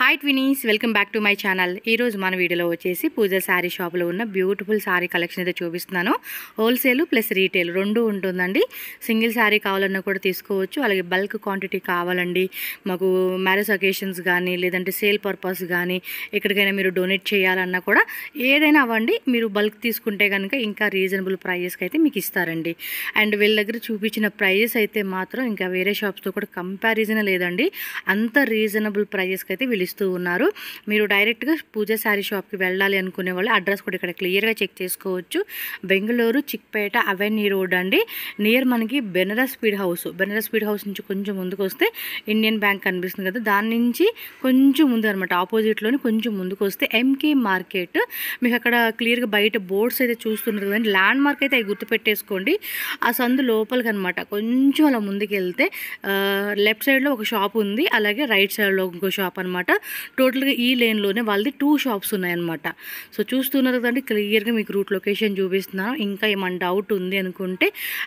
Hi twinnies, welcome back to my channel. ఈరోజు మన వీడియోలో వచ్చేసి పూజ శారీ షాప్లో ఉన్న బ్యూటిఫుల్ శారీ కలెక్షన్ అయితే చూపిస్తున్నాను. హోల్సేల్ ప్లస్ రీటైల్ రెండు ఉంటుందండి. సింగిల్ శారీ కావాలన్నా కూడా తీసుకోవచ్చు, అలాగే బల్క్ క్వాంటిటీ కావాలండి, మాకు మ్యారేజ్ అకేషన్స్ కానీ లేదంటే సేల్ పర్పస్ కానీ ఎక్కడికైనా మీరు డొనేట్ చేయాలన్నా కూడా ఏదైనా అవ్వండి, మీరు బల్క్ తీసుకుంటే కనుక ఇంకా రీజనబుల్ ప్రైజెస్కి అయితే మీకు ఇస్తారండి. అండ్ వీళ్ళ దగ్గర చూపించిన ప్రైజెస్ అయితే మాత్రం ఇంకా వేరే షాప్స్తో కూడా కంపారిజన్ లేదండి. అంత రీజనబుల్ ప్రైజెస్కి అయితే ఇస్తూ ఉన్నారు. మీరు డైరెక్ట్గా పూజ శారీ షాప్కి వెళ్ళాలి అనుకునే వాళ్ళు అడ్రస్ కూడా ఇక్కడ క్లియర్గా చెక్ చేసుకోవచ్చు. బెంగళూరు చిక్పేట అవెన్యూ రోడ్ అండి, నియర్ మనకి బెనారస్ స్పీడ్ హౌస్ నుంచి కొంచెం ముందుకు వస్తే ఇండియన్ బ్యాంక్ కనిపిస్తుంది కదా, దాని నుంచి కొంచెం ముందు అనమాట, ఆపోజిట్లోని కొంచెం ముందుకు వస్తే ఎంకే మార్కెట్. మీకు అక్కడ క్లియర్గా బయట బోర్డ్స్ అయితే చూస్తున్నారు కదండి, ల్యాండ్ మార్క్ అయితే అవి గుర్తుపెట్టేసుకోండి. ఆ సందు లోపలికి అనమాట కొంచెం అలా ముందుకు వెళ్తే లెఫ్ట్ సైడ్లో ఒక షాప్ ఉంది, అలాగే రైట్ సైడ్లో ఇంకో షాప్ అనమాట. టోటల్గా ఈ లేన్లోనే వాళ్ళది 2 షాప్స్ ఉన్నాయన్నమాట. సో చూస్తున్నారు కదండి, క్లియర్గా మీకు రూట్ లొకేషన్ చూపిస్తున్నాను. ఇంకా ఏమైనా డౌట్ ఉంది అనుకుంటే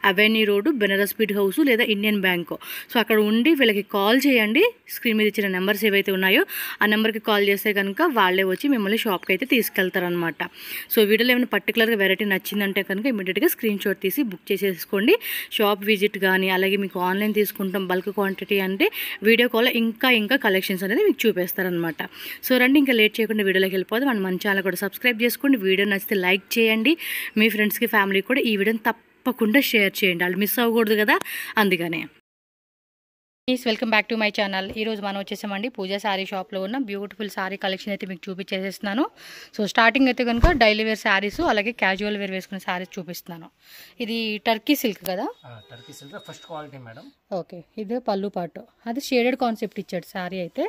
avenue road, Benaras speed house లేదా ఇండియన్ బ్యాంక్, సో అక్కడ ఉండి వీళ్ళకి కాల్ చేయండి. స్క్రీన్ మీద ఇచ్చిన నెంబర్స్ ఏవైతే ఉన్నాయో ఆ నెంబర్కి కాల్ చేస్తే కనుక వాళ్ళే వచ్చి మిమ్మల్ని షాప్కి అయితే తీసుకెళ్తారనమాట. సో వీడియోలో ఏమైనా పర్టికులర్గా వెరైటీ నచ్చిందంటే కనుక ఇమీడియట్గా స్క్రీన్ షాట్ తీసి బుక్ చేసేసుకోండి. షాప్ విజిట్ కానీ అలాగే మీకు ఆన్లైన్ తీసుకుంటాం బల్క్ క్వాంటిటీ అంటే వీడియో కాల్ ఇంకా కలెక్షన్స్ అనేది మీకు చూపిస్తారనమాట. సో రండి, ఇంకా లేట్ చేయకుండా వీడియోలోకి వెళ్ళిపోదాం. అండ్ మన ఛానల్ కూడా సబ్స్క్రైబ్ చేసుకోండి. వీడియో నచ్చితే లైక్ చేయండి, మీ ఫ్రెండ్స్కి ఫ్యామిలీకి కూడా ఈ వీడియోని తప్పకుండా షేర్ చేయండి, వాళ్ళు మిస్ అవ్వకూడదు కదా, అందుకనే. Welcome back to my channel. ఈరోజు మనం వచ్చేసామండి పూజ శారీ షాప్లో ఉన్న బ్యూటిఫుల్ శారీ కలెక్షన్ అయితే మీకు చూపించేసేస్తున్నాను. సో స్టార్టింగ్ అయితే కనుక డైలీ వేర్ శారీస్ అలాగే క్యాజువల్ వేర్ వేసుకునే శారీస్ చూపిస్తున్నాను. ఇది టర్కీ సిల్క్ కదా, Turkey silk first quality madam. Okay, ఇది పళ్ళు పాటు, అది షేడెడ్ కాన్సెప్ట్ ఇచ్చాడు శారీ అయితే.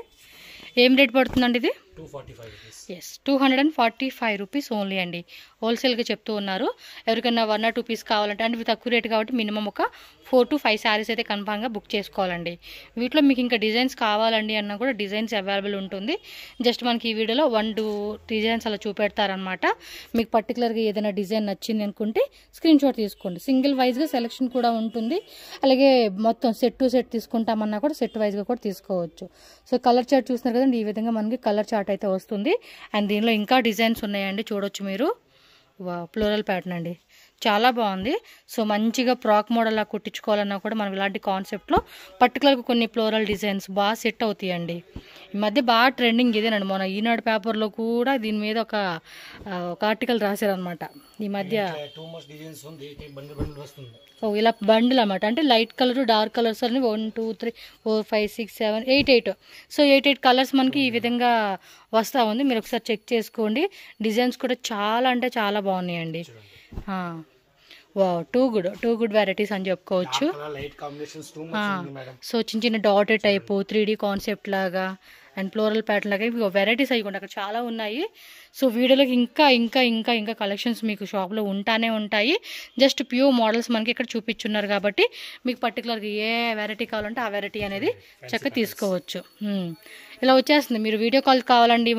ఏం రేట్ పడుతుందండి ఇది? 245 రూపీస్. ఎస్, 245 రూపీస్ ఓన్లీ అండి. హోల్సేల్గా చెప్తూ ఉన్నారు. ఎవరికైనా 1 or 2 పీస్ కావాలంటే, అంటే ఇవి తక్కువ రేట్ కాబట్టి మినిమం ఒక 4 to 5 శారీస్ అయితే కన్ఫామ్గా బుక్ చేసుకోవాలండి. వీటిలో మీకు ఇంకా డిజైన్స్ కావాలండి అన్నా కూడా డిజైన్స్ అవైలబుల్ ఉంటుంది. జస్ట్ మనకి ఈ వీడియోలో 1-2 డిజైన్స్ అలా చూపెడతారనమాట. మీకు పర్టికులర్గా ఏదైనా డిజైన్ నచ్చింది అనుకుంటే స్క్రీన్ షాట్ తీసుకోండి. సింగిల్ వైజ్గా సెలెక్షన్ కూడా ఉంటుంది, అలాగే మొత్తం సెట్ టు సెట్ తీసుకుంటామన్నా కూడా సెట్ వైజ్గా కూడా తీసుకోవచ్చు. సో కలర్ చార్ట్ చూస్తున్నారు కదండి, ఈ విధంగా మనకి కలర్ చార్ట్ అయితే వస్తుంది. అండ్ దీనిలో ఇంకా డిజైన్స్ ఉన్నాయండి, చూడొచ్చు మీరు. ఫ్లోరల్ ప్యాటర్న్ అండి, చాలా బాగుంది. సో మంచిగా ఫ్రాక్ మోడల్ లా కుట్టించుకోవాలన్నా కూడా మనం ఇలాంటి కాన్సెప్ట్లో పర్టికులర్గా కొన్ని ఫ్లోరల్ డిజైన్స్ బాగా సెట్ అవుతాయండి. ఈ మధ్య బాగా ట్రెండింగ్ ఇదేనండి. మన ఈనాడు పేపర్లో కూడా దీని మీద ఒక ఆర్టికల్ రాశారనమాట ఈ మధ్య. ఓ ఇలా బండిల్ అన్నమాట, అంటే లైట్ కలర్ డార్క్ కలర్స్ అని 1 2 3 4 5 6 7 8 సో 8 కలర్స్ మనకి ఈ విధంగా వస్తూ ఉంది. మీరు ఒకసారి చెక్ చేసుకోండి. డిజైన్స్ కూడా చాలా అంటే చాలా బాగున్నాయండి. టూ గుడ్ వెరైటీస్ అని చెప్పుకోవచ్చు. సో చిన్న చిన్న డాటెడ్ టైపు 3D కాన్సెప్ట్ లాగా అండ్ ఫ్లోరల్ ప్యాటర్న్ లాగా ఇవి వెరైటీస్ అయ్యి అక్కడ చాలా ఉన్నాయి. సో వీడియోలోకి ఇంకా కలెక్షన్స్ మీకు షాప్లో ఉంటానే ఉంటాయి. జస్ట్ ప్యూర్ మోడల్స్ మనకి ఇక్కడ చూపించున్నారు కాబట్టి మీకు పర్టికులర్గా ఏ వెరైటీ కావాలంటే ఆ వెరైటీ అనేది చక్కగా తీసుకోవచ్చు. ఇలా వచ్చేస్తుంది. మీరు వీడియో కాల్ కావాలండి,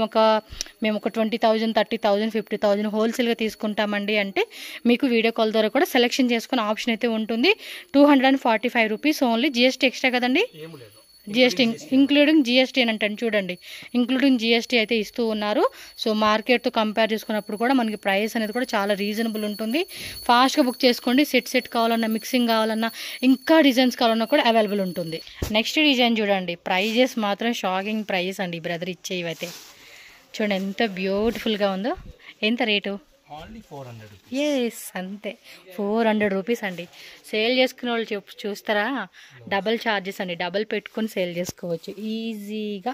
మేము ఒక 20,000 30,000 50,000 హోల్సేల్గా తీసుకుంటామండి అంటే మీకు వీడియో కాల్ ద్వారా కూడా సెలెక్షన్ చేసుకునే ఆప్షన్ అయితే ఉంటుంది. 245 రూపీస్ ఓన్లీ. జిఎస్టీ ఎక్స్ట్రా కదండి, జిఎస్టీ ఇంక్లూడింగ్ జిఎస్టీ అని అంటాను చూడండి, ఇంక్లూడింగ్ జిఎస్టీ అయితే ఇస్తూ ఉన్నారు. సో మార్కెట్తో కంపేర్ చేసుకున్నప్పుడు కూడా మనకి ప్రైస్ అనేది కూడా చాలా రీజనబుల్ ఉంటుంది. ఫాస్ట్గా బుక్ చేసుకోండి. సెట్ కావాలన్నా, మిక్సింగ్ కావాలన్నా, ఇంకా డిజైన్స్ కావాలన్నా కూడా అవైలబుల్ ఉంటుంది. నెక్స్ట్ డిజైన్ చూడండి, ప్రైజెస్ మాత్రం షాకింగ్ ప్రైజెస్ అండి. బ్రదర్ ఇచ్చేవి అయితే చూడండి ఎంత బ్యూటిఫుల్గా ఉందో. ఎంత రేటు? ఎస్, అంతే 400 రూపీస్ అండి. సేల్ చేసుకునే వాళ్ళు చూస్తారా, డబల్ ఛార్జెస్ అండి, డబల్ పెట్టుకుని సేల్ చేసుకోవచ్చు ఈజీగా.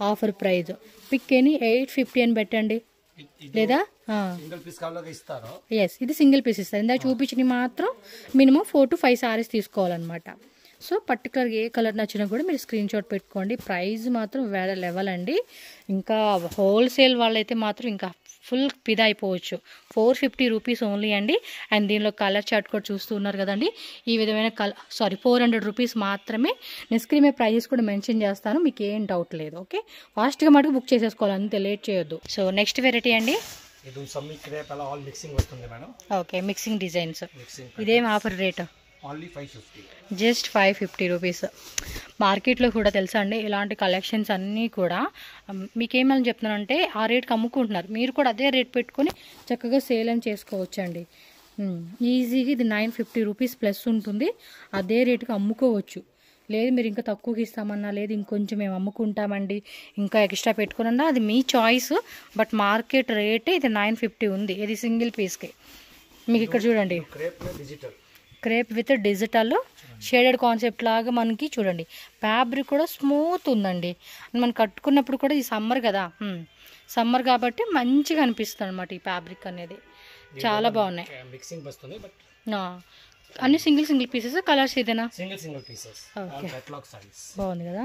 ఆఫర్ ప్రైజ్ పిక్ అని 850 అని పెట్టండి, లేదా ఎస్ ఇది సింగిల్ పీస్ ఇస్తారు. ఇందాక చూపించిన మాత్రం మినిమం 4 to 5 సారీస్ తీసుకోవాలన్నమాట. సో పర్టికులర్గా ఏ కలర్ నచ్చినా కూడా మీరు స్క్రీన్ షాట్ పెట్టుకోండి. ప్రైస్ మాత్రం వేరే లెవెల్ అండి. ఇంకా హోల్సేల్ వాళ్ళైతే మాత్రం ఇంకా ఫుల్ పిదా అయిపోవచ్చు. 450 రూపీస్ ఓన్లీ అండి. అండ్ దీనిలో కలర్ చార్ట్ కూడా చూస్తూ ఉన్నారు కదండి, ఈ విధమైన 400 రూపీస్ మాత్రమే. నేను స్క్రీన్ మీద ప్రైజెస్ కూడా మెన్షన్ చేస్తాను, మీకు ఏం డౌట్ లేదు. ఓకే, ఫాస్ట్గా మటుకు బుక్ చేసేసుకోవాలి, అంతే లేట్ చేయొద్దు. సో నెక్స్ట్ వెరైటీ అండి, ఓకే మిక్సింగ్ డిజైన్స్. ఇదేం offer rate? Only 550. Just 550 rupees. మార్కెట్లో కూడా తెలుసా అండి ఇలాంటి కలెక్షన్స్ అన్నీ కూడా మీకేమని చెప్తున్నానంటే ఆ రేట్కి అమ్ముకుంటున్నారు. మీరు కూడా అదే రేట్ పెట్టుకొని చక్కగా సేల్ అని చేసుకోవచ్చండి. ఈజీగా ఇది 950 రూపీస్ ప్లస్ ఉంటుంది. అదే రేటుకి అమ్ముకోవచ్చు. లేదు మీరు ఇంకా తక్కువకి ఇస్తామన్నా, లేదు ఇంకొంచెం మేము అమ్ముకుంటామండి ఇంకా ఎక్స్ట్రా పెట్టుకున్నా, అది మీ చాయిస్. బట్ మార్కెట్ రేటే ఇది 950 ఉంది. ఇది సింగిల్ పీస్కి. మీకు ఇక్కడ చూడండి, crepe with digital shaded concept లాగా మనకి చూడండి. ఫ్యాబ్రిక్ కూడా స్మూత్ ఉందండి. మనం కట్టుకున్నప్పుడు కూడా ఈ సమ్మర్ కదా, సమ్మర్ కాబట్టి మంచిగా అనిపిస్తుంది అనమాట ఈ ఫ్యాబ్రిక్ అనేది. చాలా బాగున్నాయి. మిక్సింగ్ వస్తుంది బట్ అన్ని సింగిల్ పీసెస్. కలర్స్ ఇదేనా? Single pieces. Okay, catalogue saris బాగుంది కదా.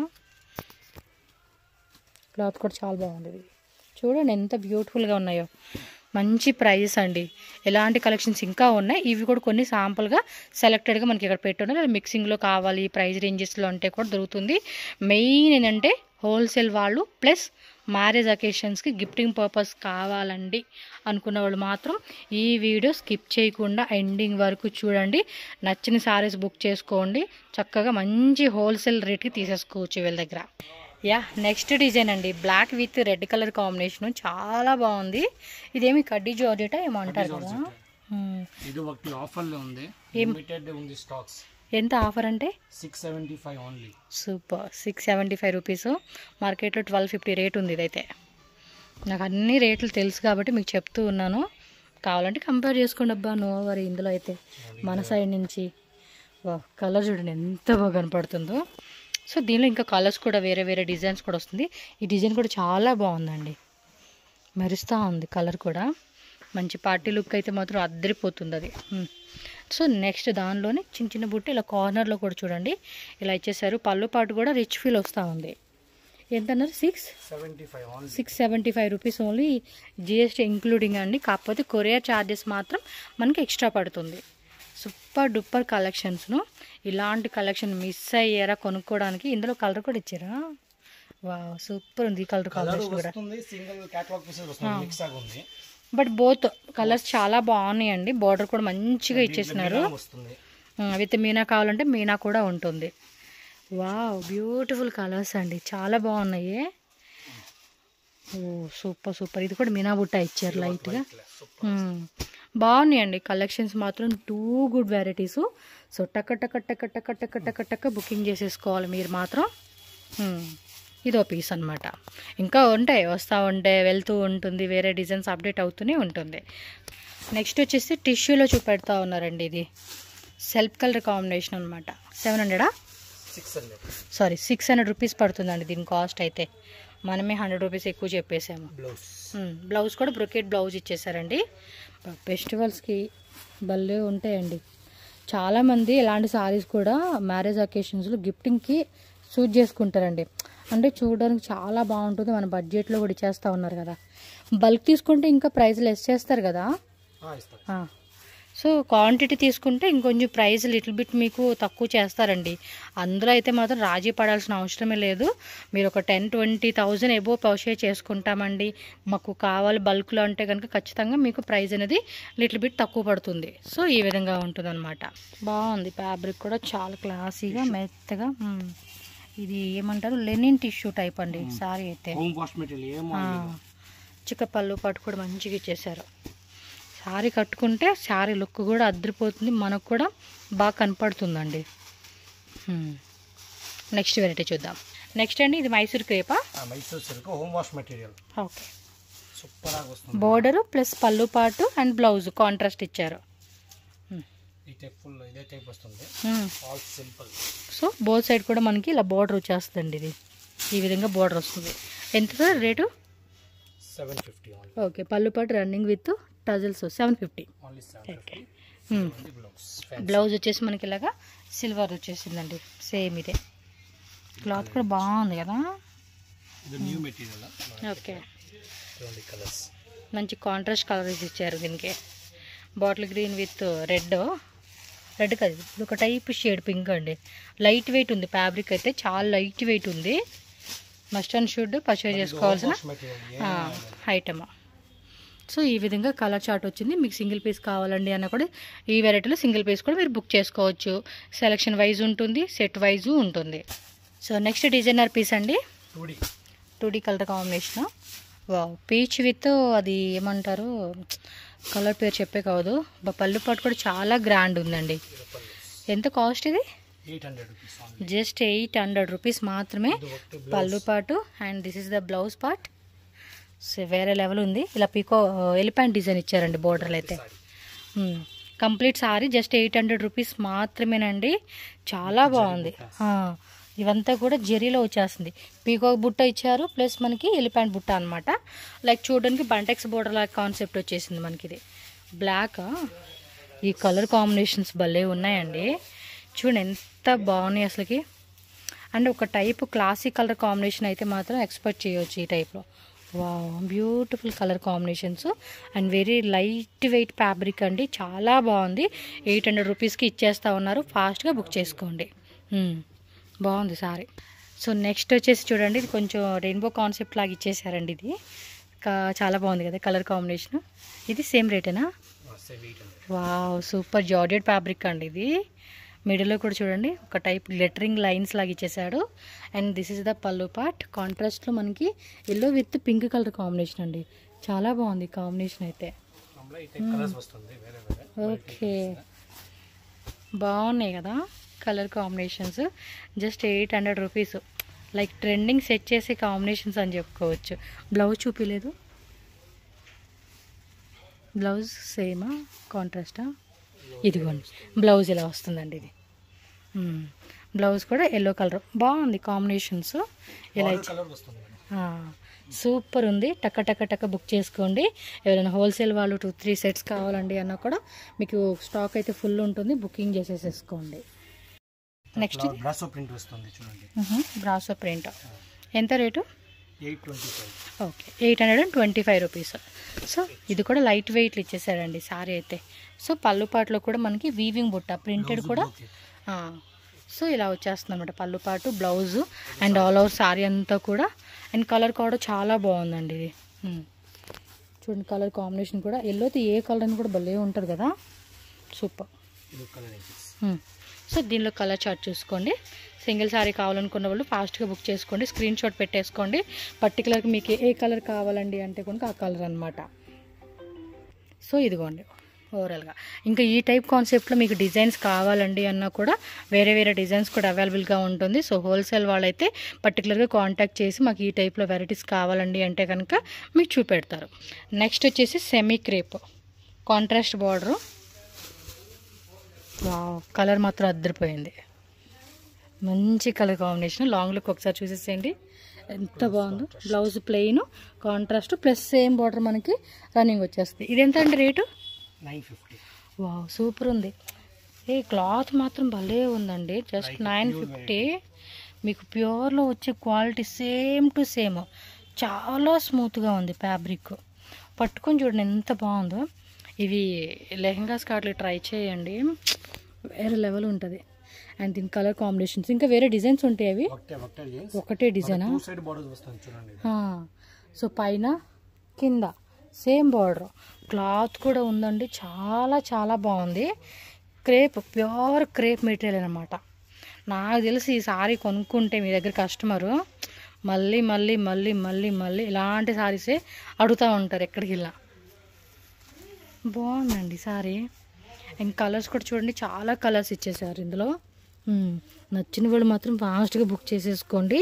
క్లాత్ కూడా చాలా బాగుంది. ఇది చూడండి ఎంత బ్యూటిఫుల్గా ఉన్నాయో. మంచి ప్రైస్ అండి. ఎలాంటి కలెక్షన్స్ ఇంకా ఉన్నాయి. ఇవి కూడా కొన్ని శాంపుల్గా సెలెక్టెడ్గా మనకి ఇక్కడ పెట్టున్నాయి. లేదా మిక్సింగ్లో కావాలి ప్రైస్ రేంజెస్లో అంటే కూడా దొరుకుతుంది. మెయిన్ ఏంటంటే హోల్సేల్ వాళ్ళు ప్లస్ మ్యారేజ్ అకేషన్స్కి గిఫ్టింగ్ పర్పస్ కావాలండి అనుకున్న వాళ్ళు మాత్రం ఈ వీడియో స్కిప్ చేయకుండా ఎండింగ్ వరకు చూడండి. నచ్చిన శారీస్ బుక్ చేసుకోండి. చక్కగా మంచి హోల్సేల్ రేట్కి తీసేసుకోవచ్చు వీళ్ళ దగ్గర. యా, నెక్స్ట్ డిజైన్ అండి. Black with red colour combination చాలా బాగుంది. ఇదేమి కడ్డీ జార్జెటా ఏమో అంటారు కదా. ఇది ఒకటి ఆఫర్లో ఉంది. లిమిటెడ్ ఉంది స్టాక్స్. ఎంత ఆఫర్ అంటే 675 ఓన్లీ. సూపర్. 675 రూపీస్. మార్కెట్లో 1250 రేట్ ఉంది. ఇదైతే నాకు అన్ని రేట్లు తెలుసు కాబట్టి మీకు చెప్తూ ఉన్నాను. కావాలంటే కంపేర్ చేసుకోండి అబ్బా, నో వరీ. ఇందులో అయితే మన సైడ్ నుంచి వా కలర్ చూడండి ఎంత బాగా కనపడుతుందో. సో దీనిలో ఇంకా కలర్స్ కూడా వేరే వేరే డిజైన్స్ కూడా వస్తుంది. ఈ డిజైన్ కూడా చాలా బాగుందండి, మెరుస్తూ ఉంది. కలర్ కూడా మంచి పార్టీ లుక్ అయితే మాత్రం అద్దరిపోతుంది అది. సో నెక్స్ట్ దానిలోనే చిన్న చిన్న బుట్ట ఇలా కార్నర్లో కూడా చూడండి ఇలా ఇచ్చేసారు. పళ్ళు పాటు కూడా రిచ్ ఫీల్ వస్తూ ఉంది. ఎంత అన్నారు? 675 రూపీస్ ఓన్లీ, జిఎస్టీ ఇంక్లూడింగ్ అండి. కాకపోతే కొరియర్ ఛార్జెస్ మాత్రం మనకి ఎక్స్ట్రా పడుతుంది. సూపర్ డూపర్ కలెక్షన్స్ను. ఇలాంటి కలెక్షన్ మిస్ అయ్యారా కొనుక్కోవడానికి? ఇందులో కలర్ కూడా ఇచ్చారా? వా సూపర్ ఉంది. కలర్ కాంబినేషన్ కూడా బట్ బోత్ కలర్స్ చాలా బాగున్నాయండి. బార్డర్ కూడా మంచిగా ఇచ్చేసినారు. విత్ మీనా కావాలంటే మీనా కూడా ఉంటుంది. వావ్, బ్యూటిఫుల్ కలర్స్ అండి, చాలా బాగున్నాయి. ఓ సూపర్. ఇది కూడా మీనా బుట్ట ఇచ్చారు లైట్గా. బాగున్నాయండి కలెక్షన్స్ మాత్రం. 2 గుడ్ వెరైటీస్. సో టక్క బుకింగ్ చేసేసుకోవాలి మీరు మాత్రం. ఇదో పీస్ అనమాట. ఇంకా ఉంటాయి, వస్తూ ఉంటాయి, వెళ్తూ ఉంటుంది, వేరే డిజైన్స్ అప్డేట్ అవుతూనే ఉంటుంది. నెక్స్ట్ వచ్చేసి టిష్యూలో చూపెడతా ఉన్నారండి. ఇది సెల్ఫ్ కలర్ కాంబినేషన్ అనమాట. 700 600 రూపీస్ పడుతుందండి దీని కాస్ట్ అయితే. మనమే 100 రూపీస్ ఎక్కువ చెప్పేసాము. బ్లౌజ్ కూడా బ్రొకెట్ బ్లౌజ్ ఇచ్చేసారండి. ఫెస్టివల్స్కి భలే ఉంటాయండి. చాలామంది ఇలాంటి శారీస్ కూడా మ్యారేజ్ అకేషన్స్లో గిఫ్టింగ్కి సూట్ చేసుకుంటారండి. అంటే చూడడానికి చాలా బాగుంటుంది. మన బడ్జెట్లో కూడా ఇచ్చేస్తూ ఉన్నారు కదా. బల్క్ తీసుకుంటే ఇంకా ప్రైస్ లెస్ చేస్తారు కదా. సో క్వాంటిటీ తీసుకుంటే ఇంకొంచెం ప్రైస్ లిటిల్ బిట్ మీకు తక్కువ చేస్తారండి. అందులో అయితే మాత్రం రాజీ పడాల్సిన అవసరమే లేదు. మీరు ఒక 10-20,000 ఎబో పర్చేజ్ చేసుకుంటామండి, మాకు కావాలి బల్క్లో అంటే కనుక ఖచ్చితంగా మీకు ప్రైస్ అనేది లిటిల్ బిట్ తక్కువ పడుతుంది. సో ఈ విధంగా ఉంటుంది అనమాట. బాగుంది. ఫ్యాబ్రిక్ కూడా చాలా క్లాసీగా మెత్తగా. ఇది ఏమంటారు, లెనిన్ టిష్యూ టైప్ అండి సారీ అయితే. చిక్కపళ్ళు పట్టు కూడా మంచిగా ఇచ్చేసారు. శారీ కట్టుకుంటే శారీ లుక్ కూడా అద్దరిపోతుంది, మనకు కూడా బాగా కనపడుతుందండి. నెక్స్ట్ వెరైటీ చూద్దాం. నెక్స్ట్ అండి ఇది మైసూర్ క్రేపా? Mysore silk home wash material. Okay, border plus పళ్ళు పాటు అండ్ బ్లౌజ్ కాంట్రాస్ట్ ఇచ్చారు. సో బోత్ సైడ్ కూడా మనకి ఇలా బోర్డర్ వచ్చేస్తుందండి. ఇది ఈ విధంగా బోర్డర్ వస్తుంది. ఎంత సార్ రేటు? 750. ఓకే, పళ్ళు పాటు running with tassels 750. Okay, blouse వచ్చేసి మనకి ఇలాగా సిల్వర్ వచ్చేసిందండి. సేమ్ ఇదే. క్లాత్ కూడా బాగుంది కదా. ఓకే, మంచి కాంట్రాస్ట్ కలర్స్ ఇచ్చారు దీనికి. బాటిల్ గ్రీన్ విత్ రెడ్ కాదు, ఇది ఒక టైప్ షేడ్ పింక్ అండి. లైట్ వెయిట్ ఉంది ఫ్యాబ్రిక్ అయితే, చాలా లైట్ వెయిట్ ఉంది. మస్ట్ అండ్ షుడ్ పర్చేజ్ చేసుకోవాల్సిన ఐటమ్. సో ఈ విధంగా కలర్ చార్ట్ వచ్చింది. మీకు సింగిల్ పీస్ కావాలండి అన్న కూడా ఈ వెరైటీలో సింగిల్ పీస్ కూడా మీరు బుక్ చేసుకోవచ్చు. సెలెక్షన్ వైజ్ ఉంటుంది, సెట్ వైజు ఉంటుంది. సో నెక్స్ట్ డిజైనర్ పీస్ అండి, 2D colour combination. Wow, peach with అది ఏమంటారు కలర్ పేరు చెప్పే కాదు. పళ్ళు పాటు కూడా చాలా గ్రాండ్ ఉందండి. ఎంత కాస్ట్ ఇది? 800 రూపీస్. జస్ట్ 800 రూపీస్ మాత్రమే పళ్ళు పాటు. And this is the blouse part. So వేరే లెవెల్ ఉంది. ఇలా పీకో ఎలిఫెంట్ డిజైన్ ఇచ్చారండి బోర్డర్లు అయితే. కంప్లీట్ సారీ జస్ట్ 800 రూపీస్ మాత్రమేనండి. చాలా బాగుంది. ఇవంతా కూడా జెరీలో వచ్చేస్తుంది. పీకాక్ బుట్ట ఇచ్చారు, ప్లస్ మనకి ఎలిఫెంట్ బుట్ట అనమాట. లైక్ చూడడానికి బంటెక్స్ బోర్డర్ లాగా కాన్సెప్ట్ వచ్చేసింది మనకి. ఇది బ్లాక్. ఈ కలర్ కాంబినేషన్స్ భలే ఉన్నాయండి. చూడండి ఎంత బాగున్నాయి అసలుకి. అండ్ ఒక టైప్ క్లాసిక్ కలర్ కాంబినేషన్ అయితే మాత్రం ఎక్స్పెక్ట్ చేయవచ్చు ఈ టైప్లో. Wow, beautiful colour combinations and very light weight fabric అండి. చాలా బాగుంది. 800 రూపీస్కి ఇచ్చేస్తూ ఉన్నారు. ఫాస్ట్గా బుక్ చేసుకోండి. బాగుంది సారీ. సో నెక్స్ట్ వచ్చేసి చూడండి, ఇది కొంచెం రెయిన్బో కాన్సెప్ట్ లాగా ఇచ్చేసారండి. ఇది చాలా బాగుంది కదా కలర్ కాంబినేషన్. ఇది సేమ్ రేటేనా? వావ్, సూపర్ జార్జెట్ ఫ్యాబ్రిక్ అండి ఇది. మిడిల్లో కూడా చూడండి ఒక టైప్ గ్లిటరింగ్ లైన్స్ లాగా ఇచ్చేసాడు. అండ్ దిస్ ఇస్ ద పళ్ళు పార్ట్. కాంట్రాస్ట్లో మనకి yellow with pink colour combination అండి. చాలా బాగుంది కాంబినేషన్ అయితే. ఓకే, బాగున్నాయి కదా colour combinations. Just 800 rupees. Like trending set చేసే కాంబినేషన్స్ అని చెప్పుకోవచ్చు. బ్లౌజ్ చూపించలేదు. బ్లౌజ్ సేమా కాంట్రాస్టా? ఇదిగోండి బ్లౌజ్ ఇలా వస్తుందండి. ఇది బ్లౌజ్ కూడా ఎల్లో కలర్. బాగుంది కాంబినేషన్స్. ఇలా సూపర్ ఉంది. టక్క టక్క టక్క బుక్ చేసుకోండి. ఎవరైనా హోల్సేల్ వాళ్ళు 2-3 సెట్స్ కావాలండి అన్నా కూడా మీకు స్టాక్ అయితే ఫుల్ ఉంటుంది. బుకింగ్ చేసేసేసుకోండి. నెక్స్ట్ బ్రాసో ప్రింట్ వస్తుంది చూడండి. బ్రాసో ప్రింట్ ఎంత రేటు? 825. Okay, 825 rupees. సో ఇది కూడా లైట్ వెయిట్లు ఇచ్చేసారండి సారీ అయితే. సో పళ్ళుపాటులో కూడా మనకి వీవింగ్ బుట్ట ప్రింటెడ్ కూడా. సో ఇలా వచ్చేస్తుంది అనమాట పళ్ళుపాటు, blouse and all over sari అంతా కూడా. అండ్ కలర్ కూడా చాలా బాగుందండి ఇది. చూడండి కలర్ కాంబినేషన్ కూడా. ఎల్లోతో ఏ కలర్ అని కూడా భలే ఉంటుంది కదా. సూపర్. సో దీనిలో కలర్ చార్ట్ చూసుకోండి. సింగిల్ శారీ కావాలనుకున్న వాళ్ళు ఫాస్ట్గా బుక్ చేసుకోండి. స్క్రీన్ షాట్ పెట్టేసుకోండి. పర్టికులర్గా మీకు ఏ కలర్ కావాలండి అంటే కనుక ఆ కలర్ అనమాట. సో ఇదిగోండి ఓవరాల్గా. ఇంకా ఈ టైప్ కాన్సెప్ట్లో మీకు డిజైన్స్ కావాలండి అన్నా కూడా వేరే వేరే డిజైన్స్ కూడా అవైలబుల్గా ఉంటుంది. సో హోల్సేల్ వాళ్ళైతే పర్టికులర్గా కాంటాక్ట్ చేసి మాకు ఈ టైప్లో వెరైటీస్ కావాలండి అంటే కనుక మీకు చూపెడతారు. నెక్స్ట్ వచ్చేసి semi crepe contrast border. Colour మాత్రం అద్దరిపోయింది. మంచి కలర్ కాంబినేషన్. లాంగ్ లుక్ ఒకసారి చూసేసేయండి ఎంత బాగుందో. Blouse plain contrast plus same border మనకి రన్నింగ్ వచ్చేస్తుంది. ఇది ఎంత అండి రేటు? 950. వావ్, సూపర్ ఉంది. ఏ క్లాత్ మాత్రం భలే ఉందండి. జస్ట్ 950. మీకు ప్యూర్లో వచ్చే క్వాలిటీ సేమ్ టు సేమ్. చాలా స్మూత్గా ఉంది ఫ్యాబ్రిక్. పట్టుకొని చూడండి ఎంత బాగుందో. ఇవి లెహంగాస్ కార్ట్లు ట్రై చేయండి, వేరే లెవెల్ ఉంటుంది. అండ్ దీని కలర్ కాంబినేషన్స్ ఇంకా వేరే డిజైన్స్ ఉంటాయి. అవి ఒకటే డిజైనా? సో పైన కింద సేమ్ బార్డర్. క్లాత్ కూడా ఉందండి. చాలా చాలా బాగుంది. క్రేప్, ప్యూర్ క్రేప్ మెటీరియల్ అనమాట. నాకు తెలిసి ఈ సారీ కొనుక్కుంటే మీ దగ్గర కస్టమరు మళ్ళీ మళ్ళీ మళ్ళీ మళ్ళీ మళ్ళీ ఇలాంటి సారీసే అడుగుతూ ఉంటారు ఎక్కడికి వెళ్ళా. బాగుందండి సారీ. అండ్ కలర్స్ కూడా చూడండి చాలా కలర్స్ ఇచ్చేసారు ఇందులో. నచ్చిన వాళ్ళు మాత్రం ఫాస్ట్గా బుక్ చేసేసుకోండి.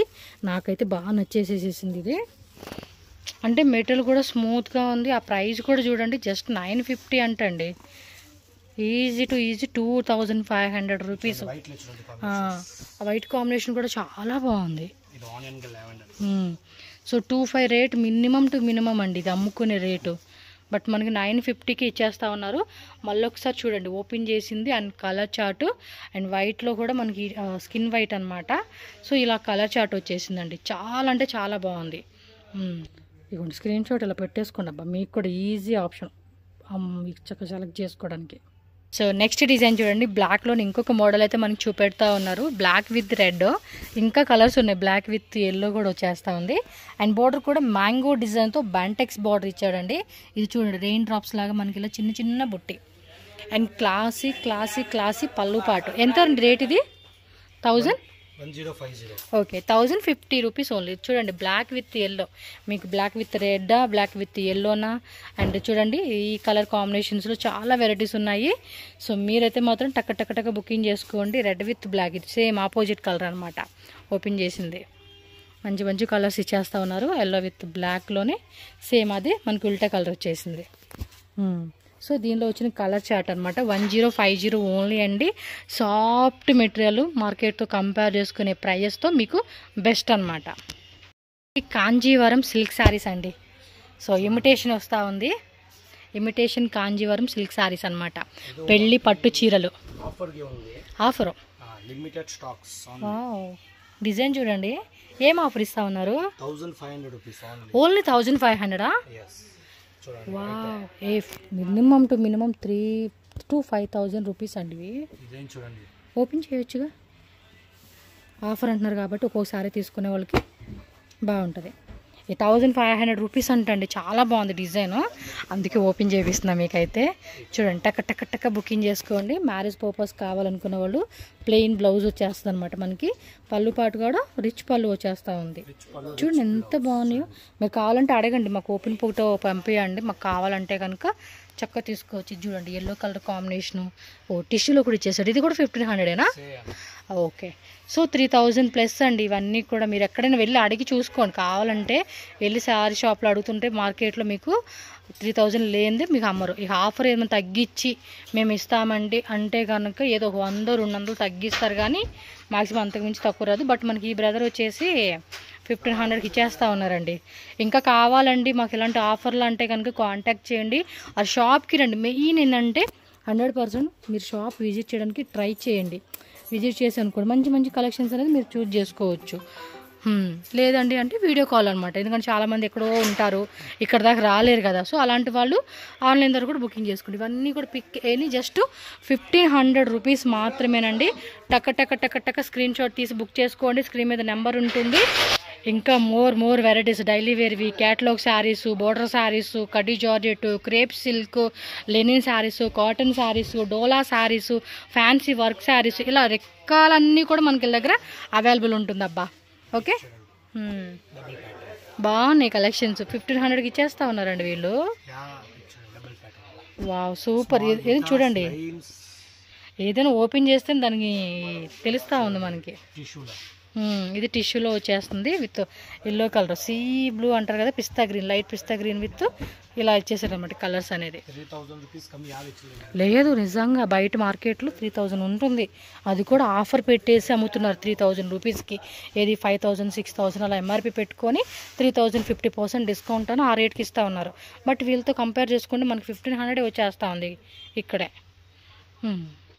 నాకైతే బాగా నచ్చేసేసింది ఇది. అంటే మెటీరియల్ కూడా స్మూత్గా ఉంది. ఆ ప్రైస్ కూడా చూడండి జస్ట్ 950 అంటండి. Easy to easy 2500 rupees. White combination కూడా చాలా బాగుంది. So 25 rate minimum to minimum అండి ఇది అమ్ముకునే రేటు. బట్ మనకి 950కి ఇచ్చేస్తూ ఉన్నారు. మళ్ళీ ఒకసారి చూడండి ఓపెన్ చేసింది. అండ్ కలర్ చార్ట్ అండ్ వైట్లో కూడా మనకి స్కిన్ వైట్ అనమాట. సో ఇలా కలర్ చార్ట్ వచ్చేసిందండి. చాలా అంటే చాలా బాగుంది. ఇదిగోండి స్క్రీన్ షాట్ ఇలా పెట్టేసుకోండి అబ్బా. మీకు కూడా ఈజీ ఆప్షన్ చక్కగా సెలెక్ట్ చేసుకోవడానికి. సో నెక్స్ట్ డిజైన్ చూడండి, బ్లాక్లో ఇంకొక మోడల్ అయితే మనకి చూపెడతా ఉన్నారు. బ్లాక్ విత్ రెడ్, ఇంకా కలర్స్ ఉన్నాయి. బ్లాక్ విత్ ఎల్లో కూడా వచ్చేస్తూ ఉంది. అండ్ బార్డర్ కూడా మ్యాంగో డిజైన్తో బ్యాంటెక్స్ బార్డర్ ఇచ్చాడండి. ఇది చూడండి, రెయిన్ డ్రాప్స్ లాగా మనకి ఇలా చిన్న చిన్న బుట్టి. అండ్ క్లాసీ క్లాసీ క్లాసీ పళ్ళు పాటు. ఎంత రేట్ ఇది? 1050. Okay, 1050 rupees only. చూడండి, బ్లాక్ విత్ ఎల్లో, మీకు బ్లాక్ విత్ రెడ్డా, బ్లాక్ విత్ ఎల్లోనా, అండ్ చూడండి ఈ కలర్ కాంబినేషన్స్లో చాలా వెరైటీస్ ఉన్నాయి. సో మీరైతే మాత్రం టక్క టక్క టక్క బుకింగ్ చేసుకోండి. రెడ్ విత్ బ్లాక్, ఇది సేమ్ ఆపోజిట్ కలర్ అనమాట. ఓపెన్ చేసింది మంచి మంచి కలర్స్ ఇచ్చేస్తూ ఉన్నారు. ఎల్లో విత్ బ్లాక్లోనే సేమ్ అదే మనకి ఉల్టా కలర్ వచ్చేసింది. సో దీనిలో వచ్చిన కలర్ చార్ట్ అనమాట. 1050 ఓన్లీ అండి. సాఫ్ట్ మెటీరియల్, మార్కెట్తో కంపేర్ చేసుకునే ప్రైజెస్తో మీకు బెస్ట్ అనమాట. ఈ కాంజీవరం సిల్క్ శారీస్ అండి. సో ఇమిటేషన్ వస్తూ ఉంది, ఇమిటేషన్ కాంజీవరం సిల్క్ శారీస్ అనమాట. పెళ్లి పట్టు చీరలు ఆఫర్. డిజైన్ చూడండి, ఏం ఆఫర్ ఇస్తా ఉన్నారు? 1500 rupees only 1500. Minimum to minimum 3,000 to 5,000 rupees అండి. చూడండి, ఓపెన్ చేయొచ్చుగా. ఆఫర్ అంటున్నారు కాబట్టి ఒక్కొక్కసారి తీసుకునే వాళ్ళకి బాగుంటుంది. 1500 రూపీస్ అంటండి, చాలా బాగుంది డిజైన్, అందుకే ఓపెన్ చేపిస్తున్నా మీకైతే. చూడండి, టక్క టక్క టక్క బుకింగ్ చేసుకోండి. మ్యారేజ్ పర్పస్ కావాలనుకున్న వాళ్ళు ప్లెయిన్ బ్లౌజ్ వచ్చేస్తుంది అనమాట. మనకి పళ్ళు పాటు కూడా రిచ్ పళ్ళు వచ్చేస్తూ ఉంది. చూడండి ఎంత బాగున్నాయో. మీరు కావాలంటే అడగండి, మాకు ఓపెన్ ఫోటో పంపించండి, మాకు కావాలంటే కనుక చక్కగా తీసుకోవచ్చు. చూడండి, ఎల్లో కలర్ కాంబినేషను. టిష్యూలో కూడా ఇచ్చేసాడు. ఇది కూడా 1500ఏనా? ఓకే. సో 3000 ప్లస్ అండి. ఇవన్నీ కూడా మీరు ఎక్కడైనా వెళ్ళి అడిగి చూసుకోండి. కావాలంటే వెళ్ళి శారీ షాప్లో అడుగుతుంటే మార్కెట్లో మీకు 3000 లేనిదే మీకు అమ్మరు. ఇక ఆఫర్ ఏమైనా తగ్గించి మేము ఇస్తామండి అంటే కనుక ఏదో 100-200 తగ్గిస్తారు, కానీ మ్యాక్సిమం అంతకుమించి తక్కువ రాదు. బట్ మనకి ఈ బ్రదర్ వచ్చేసి 1500కి ఇచ్చేస్తూ ఉన్నారండి. ఇంకా కావాలండి మాకు ఇలాంటి ఆఫర్లు అంటే కనుక కాంటాక్ట్ చేయండి. ఆ షాప్కి రండి. మెయిన్ ఏంటంటే 100% మీరు షాప్ విజిట్ చేయడానికి ట్రై చేయండి. విజిట్ చేసి అనుకోండి, మంచి మంచి కలెక్షన్స్ అనేది మీరు చూస్ చేసుకోవచ్చు. లేదండి అంటే వీడియో కాల్ అనమాట. ఎందుకంటే చాలామంది ఎక్కడో ఉంటారు, ఇక్కడ దాకా రాలేరు కదా. సో అలాంటి వాళ్ళు ఆన్లైన్ ద్వారా కూడా బుకింగ్ చేసుకోండి. ఇవన్నీ కూడా పిక్ అని జస్ట్ 1500 రూపీస్ మాత్రమేనండి. టక్క టక్క టక్క టక్క స్క్రీన్ షాట్ తీసి బుక్ చేసుకోండి. స్క్రీన్ మీద నెంబర్ ఉంటుంది. ఇంకా మోర్ వెరైటీస్, డైలీ వేర్వి, క్యాటలాగ్ శారీస్, బోర్డర్ శారీస్, కడ్డీ georgette, crepe silk, linen saris, cotton saris, dola saris, fancy work saris, ఇలా రకాలన్నీ కూడా మనకి దగ్గర అవైలబుల్ ఉంటుంది అబ్బా. ఓకే, బాగున్నాయి కలెక్షన్స్. 1500కి ఇచ్చేస్తా ఉన్నారండి వీళ్ళు. Wow, super. ఏది చూడండి, ఏదైనా ఓపెన్ చేస్తే దానికి తెలుస్తూ ఉంది మనకి. ఇది టిష్యూలో వచ్చేస్తుంది with yellow colour, sea blue అంటారు కదా, pista green, light pista green with ఇలా ఇచ్చేసారు అనమాట కలర్స్ అనేది. లేదు, నిజంగా బయట మార్కెట్లో 3000 ఉంటుంది. అది కూడా ఆఫర్ పెట్టేసి అమ్ముతున్నారు 3000 రూపీస్కి. ఏది 5000, 6000 అలా ఎంఆర్పి పెట్టుకొని 3000 50% డిస్కౌంట్ అని ఆ రేట్కి ఇస్తూ ఉన్నారు. బట్ వీళ్ళతో కంపేర్ చేసుకుంటే మనకి 1500 వచ్చేస్తూ ఉంది ఇక్కడే.